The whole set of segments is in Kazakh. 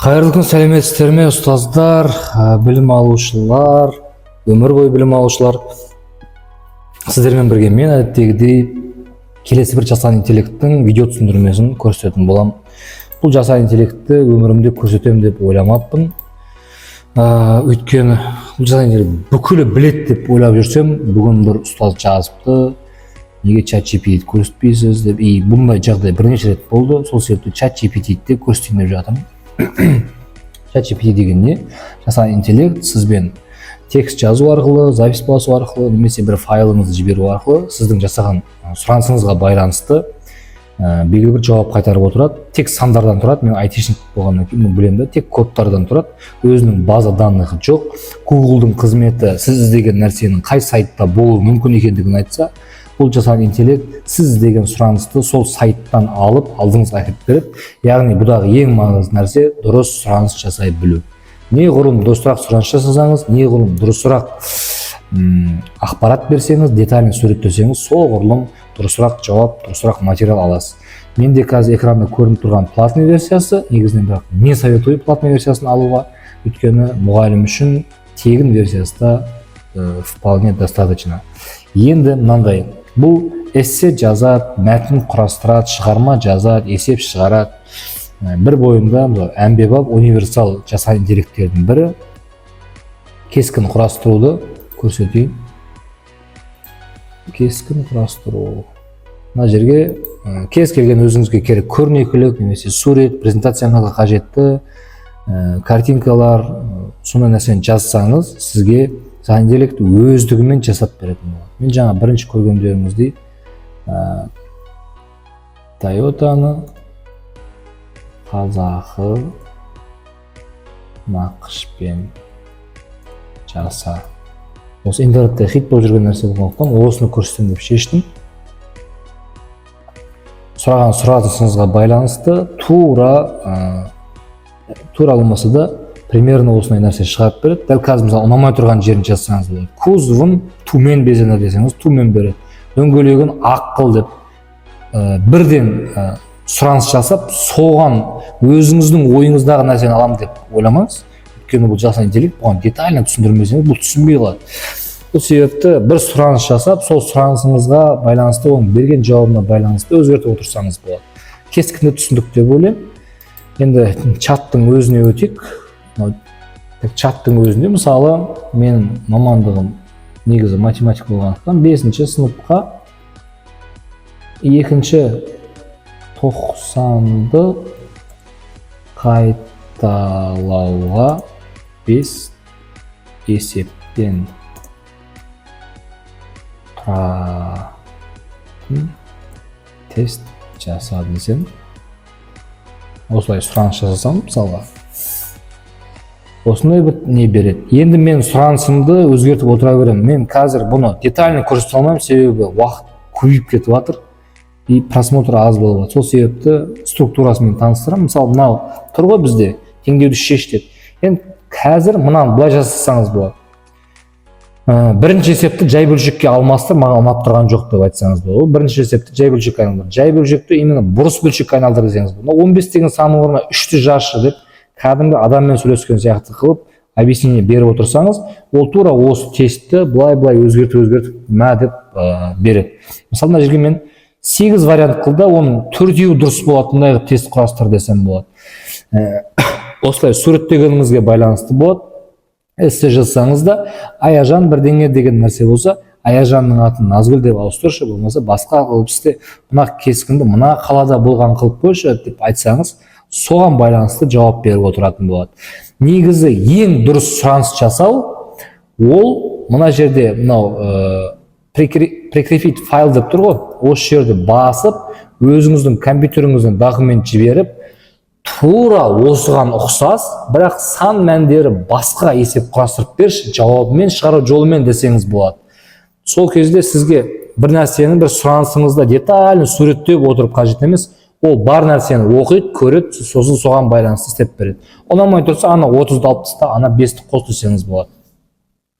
Қайырлы күн, сәлеметсіздер ме ұстаздар, білім алушылар, өмір бойы білім алушылар. Сіздермен бірге мен әдеттегідей келесі бір жасанды интеллекттің видео түсіндірмесін көрсететін болам. Бұл жасанды интеллектті өмірімде көрсетемін деп ойламаппын. Өйткені бұл жасанды интеллект бүкілі білет деп ойлап жүрсем, бүгін бір ұстаз жазыпты. Неге ChatGPT көрсетпейсіз деп, бұндай жағдай бірнеше рет болды. Сол себепті ChatGPT-де көрсетейін деп жатырмын. ChatGPT деген не? Жасанды интеллект сізбен текст жазу арқылы, запись басу арқылы, немесе бір файлыңызды жіберу арқылы сіздің жасаған сұранысыңызға байланысты белгілі бір жауап қайтарып отырады. Тек сандардан тұрады. Мен айтишник болғаннан кейін білемін да, тек кодтардан тұрады. Өзінің база данных жоқ. Google-дың қызметі сіз іздеген нәрсенің қай сайтта болуы мүмкін екендігін айтса, бұл жасанды интеллект сіз іздеген сұранысты сол сайттан алып алдыңызға әкеліп береді. Яғни бұдағы ең маңызды нәрсе дұрыс сұраныс жасай білу. Неғұрлым дұрысырақ сұраныс жасасаңыз, неғұрлым дұрысырақ ақпарат берсеңіз, детальный суреттесеңіз, соғұрлым дұрысырақ жауап, дұрысырақ материал аласыз. Менде қазір экранда көрініп тұрған платный версиясы, негізінен бірақ не советую платный версиясын алуға, өйткені мұғалім үшін тегін версиясы да вполне достаточно. Енді мынандай, бұл эссе жазады, мәтін құрастырады, шығарма жазады, есеп шығарады. Бір бойында әмбебап универсал жасанды интеллекттердің бірі. Кескін құрастыруды көрсетейін. Кескін құрастыру. Мына жерге кез келген өзіңізге керек көрнекілік немесе сурет, презентацияңызға қажетті картинкалар, сондай нәрсені жазсаңыз, сізге жасанды интеллект өздігімен жасап беретін болады. Мен жаңа бірінші көргендеріңіздей Тойотаны қазақы нақышпен жаса. Осы интернетте хит болып жүрген нәрсе болғандықтан осыны көрсетемін деп шештім. Сұраған сұранысыңызға байланысты тура болмаса да примерно осындай нәрсе шығарып береді. Дәл қазір мысалы ұнамай тұрған жерін жазсаңыз болады. Кузовын тумен безені десеңіз, тумен береді. Дөңгелегін ақ қыл деп бірден сұраныс жасап, соған өзіңіздің ойыңыздағы нәрсені аламын деп ойламаңыз. Өйткені бұл жасанды интеллект бұған детально түсіндірмесеңіз, бұл түсінбей қалады. Бұл себепті бір сұраныс жасап, сол сұранысыңызға байланысты, оның берген жауабына байланысты өзгертіп отырсаңыз болады. Кескінді түсіндік деп ойлаймын. Енді чаттың өзіне өтейік. Чаттың өзінде, мысалы, менің мамандығым негізі математика болғандықтан 5-ші сыныпқа 2-ші 90-ды қайталауға 5 есептен тұратын тест жаса десем, осылай сұраныс жасасам, мысалға, осындай бір не береді. Енді мен сұранысымды өзгертіп отыра беремін. Мен қазір бұны детально көрсете алмаймын, себебі уақыт көбейіп кетіп жатыр и просмотр аз болып жатыр. Сол себепті структурасымен таныстырамын. Мысалы, мынау тұр ғой бізде, теңдеуді шеш деді. Енді қазір мынаны былай жасасаңыз болады. Бірінші есепті жай бөлшекке алмастыр, маған ұнап тұрған жоқ деп айтсаңыз болады. Бірінші есепті жай бөлшекке айналдыр. Жай бөлшекті именно бұрыс бөлшекке айналдыр десеңіз болады. 15 деген санның орнына 3-ті жазшы деп кәдімгі адаммен сөйлескен сияқты қылып объяснение беріп отырсаңыз, ол тура осы тестті былай өзгертіп мә деп береді. Мысалы, мына жерге мен 8 вариант қылды, оның 4-еуі дұрыс болатындай тест құрастыр десем болады. Осылай суреттегеніңізге байланысты болады. Эссе жазсаңыз да, Аяжан бірдеңе деген нәрсе болса, Аяжанның атын Назгүл деп ауыстыршы, болмаса басқа қылып істе, мына кескінді мына қалада болған қылып қойшы деп айтсаңыз, соған байланысты жауап беріп отыратын болады. Негізі ең дұрыс сұраныс жасау, ол мына жерде мынау прикрепить файл деп тұр ғой, осы жерді басып, өзіңіздің компьютеріңізден документ жіберіп, тура осыған ұқсас, бірақ сан мәндері басқа есеп құрастырып берші, жауабымен шығару жолымен десеңіз болады. Сол кезде сізге бір нәрсені бір сұранысыңызда детально суреттеп отырып қажет емес, ол бар нәрсені оқиды, көреді, сосын соған байланысты істеп береді. Ұнамай тұрса, ана 30-ды алып таста, ана 5-ті қос десеңіз болады.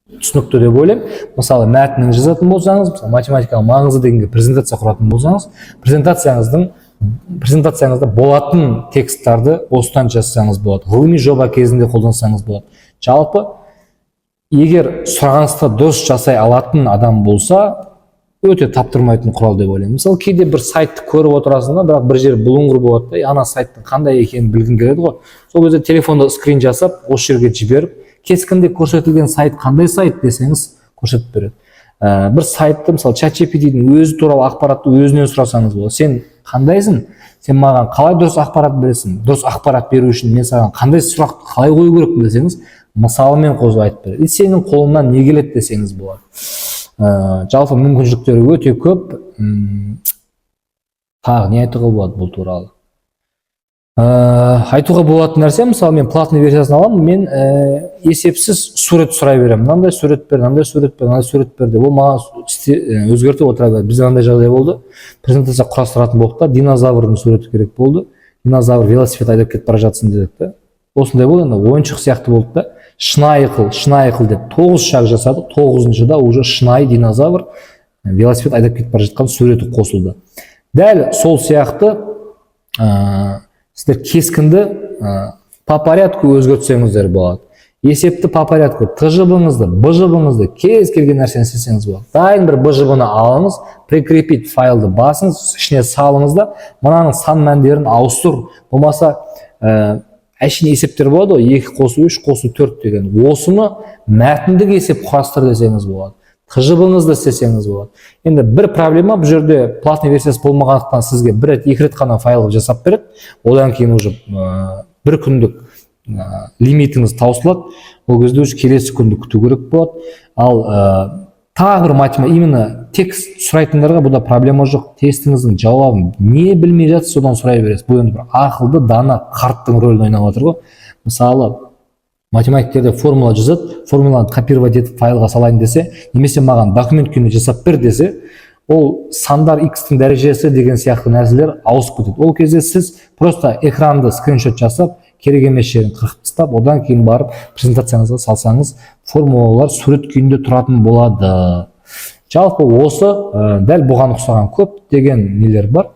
Түсінікті деп ойлаймын. Мысалы, мәтінін жазатын болсаңыз, мысалы, математикалық маңызы дегенге презентация құратын болсаңыз, презентацияңыздың презентацияңызда болатын тексттарды осыдан жазсаңыз болады, ғылыми жоба кезінде қолдансаңыз болады. Жалпы егер сұранысты дұрыс жасай алатын адам болса, өте таптырмайтын құрал деп ойлаймын. Мысалы кейде бір сайтты көріп отырасың да, бірақ бір жер бұлыңғыр болады да, ана сайттың қандай екенін білгің келеді ғой. Сол кезде телефонда скрин жасап, осы жерге жіберіп, кескінде көрсетілген сайт қандай сайт десеңіз көрсетіп береді. Бір сайтты, мысалы ChatGPT-дің өзі туралы ақпаратты өзінен сұрасаңыз болады. Сен қандайсың? Сен маған қалай дұрыс ақпарат бересің? Дұрыс ақпарат беру үшін мен саған қандай сұрақты қалай қою керекпін десеңіз, мысалымен қосып айтып береді. Сенің қолыңнан не келеді десеңіз болады. Жалпы мүмкіншіліктері өте көп. Тағы не айтуға болады бұл туралы? Айтуға болатын нәрсе, мысалы мен платный версиясын аламын, мен есепсіз сурет сұрай беремін. Мынандай сурет бер, мынандай сурет бер, мынандай сурет бер деп, ол маған өзгертіп отыра береді. Бізде мынандай жағдай болды. Презентация құрастыратын болдық та, динозаврдың суреті керек болды. Динозавр велосипед айдап кетіп бара жатсын дедік та. Осындай болды, енді ойыншық сияқты болды да. Шынайы қыл деп 9 шаг жасадық. 9-да уже шынайы динозавр велосипед айдап кетіп бара жатқан суреті қосылды. Дәл сол сияқты сіздер кескінді по порядку өзгертсеңіздер болады. Есепті по порядку, ТЖБ-ңызды, БЖБ-ңызды, кез келген нәрсені істесеңіз болады. Дайын бір БЖБ-ны алыңыз, прикрепить файлды басыңыз, ішіне салыңыз да, мынаның сан мәндерін ауыстыр. Болмаса әшейін есептер болады, 2 қосу 3 қосу 4 деген. Осыны мәтіндік есеп құрастыр десеңіз болады. ТЖБ-ңызды істесеңіз болады. Енді бір проблема, бұл жерде платный версиясы болмағандықтан сізге бір рет, 2 рет қана файлы жасап береді. Одан кейін уже бір күндік лимитіңіз таусылады. Ол кезде уже келесі күнді күту керек болады. Ал тағы бір математика, именно текст сұрайтындарға бұда проблема жоқ. Тестіңіздің жауабын не білмей жатсыз, содан сұрай бересіз. Бұл енді бір ақылды дана қарттың рөлін ойнап отыр ғой. Мысалы, математиктерде формула жазады, формуланы копировать етіп файлға салайын десе, немесе маған документ күйінде жасап бер десе, ол сандар x-тің дәрежесі деген сияқты нәрселер ауысып кетеді. Ол кезде сіз просто экранды скриншот жасап, керек емес жерін қырқып тастап, одан кейін барып презентацияңызға салсаңыз, формулалар сурет күйінде тұратын болады. Жалпы осы дәл бұған ұқсаған көп деген нелер бар.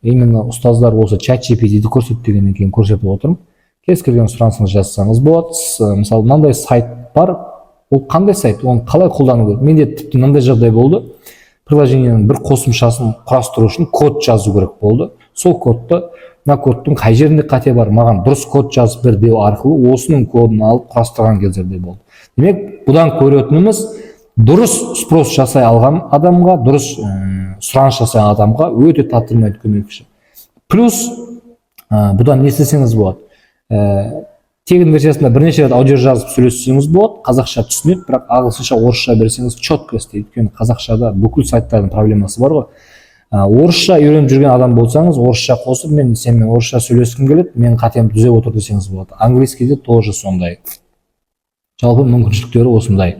Именно ұстаздар осы ChatGPT-ді көрсетпегеннен кейін көрсетіп отырмын. Кез келген сұранысыңыз жазсаңыз болады. Мысалы, мынандай сайт бар. Ол қандай сайт? Оны қалай қолдану керек? Менде тіпті мынандай жағдай болды. Приложениенің бір қосымшасын құрастыру үшін код жазу керек болды. Сол кодты, мына кодтың қай жерінде қате бар, маған дұрыс код жазып бер деу арқылы осының кодын алып құрастырған кездерде болды. Демек, бұдан көретініміз дұрыс спрос жасай алған адамға, дұрыс сұраныс жасай алған адамға өте таптырмайтын көмекші. Плюс бұдан не істесеңіз болады? Тегін версиясында бірнеше рет аудио жазып сөйлессеңіз болады, қазақша түсінеді, бірақ ағылшынша, орысша берсеңіз четко істейді. Өйткені қазақшада бүкіл сайттардың проблемасы бар ғой. Орысша үйреніп жүрген адам болсаңыз, орысша қосып, сенімен орысша сөйлескім келеді, мен қатемді түзеп отыр десеңіз болады. Английскийде тоже сондай. Жалпы мүмкіншіліктері осындай.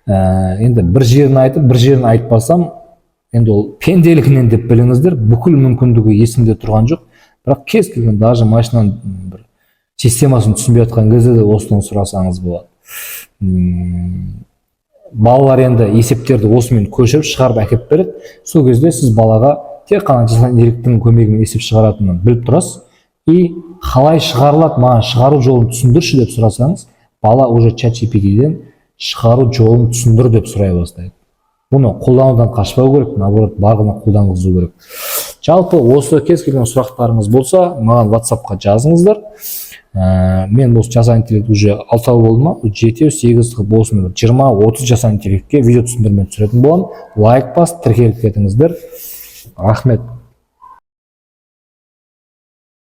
Енді бір жерін айтып, бір жерін айтпасам, енді ол пенделігінен деп біліңіздер, бүкіл мүмкіндігі есімде тұрған жоқ. Бірақ кез келген даже машинаның бір системасын түсінбей жатқан кезде де осыдан сұрасаңыз болады. Балалар енді есептерді осымен көшіріп шығарып әкеп береді. Сол кезде сіз балаға тек қана жасанды интеллекттің көмегімен есеп шығаратынын біліп тұрасыз. И қалай шығарылады, маған шығару жолын түсіндірші деп сұрасаңыз, бала уже ChatGPT-ден шығару жолын түсіндір деп сұрай бастайды. Бұны қолданудан қашпау керек, наоборот, барлығына қолданғызу керек. Жалпы осы кез келген сұрақтарыңыз болса, маған WhatsApp-қа жазыңыздар. Мен осы жасанды интеллект уже 6 болды ма, 7-8 болсын, 20-30 жасанды интеллектке видео түсіндірме түсіретін боламын. Лайк бас, тіркеліп кетіңіздер. Рахмет.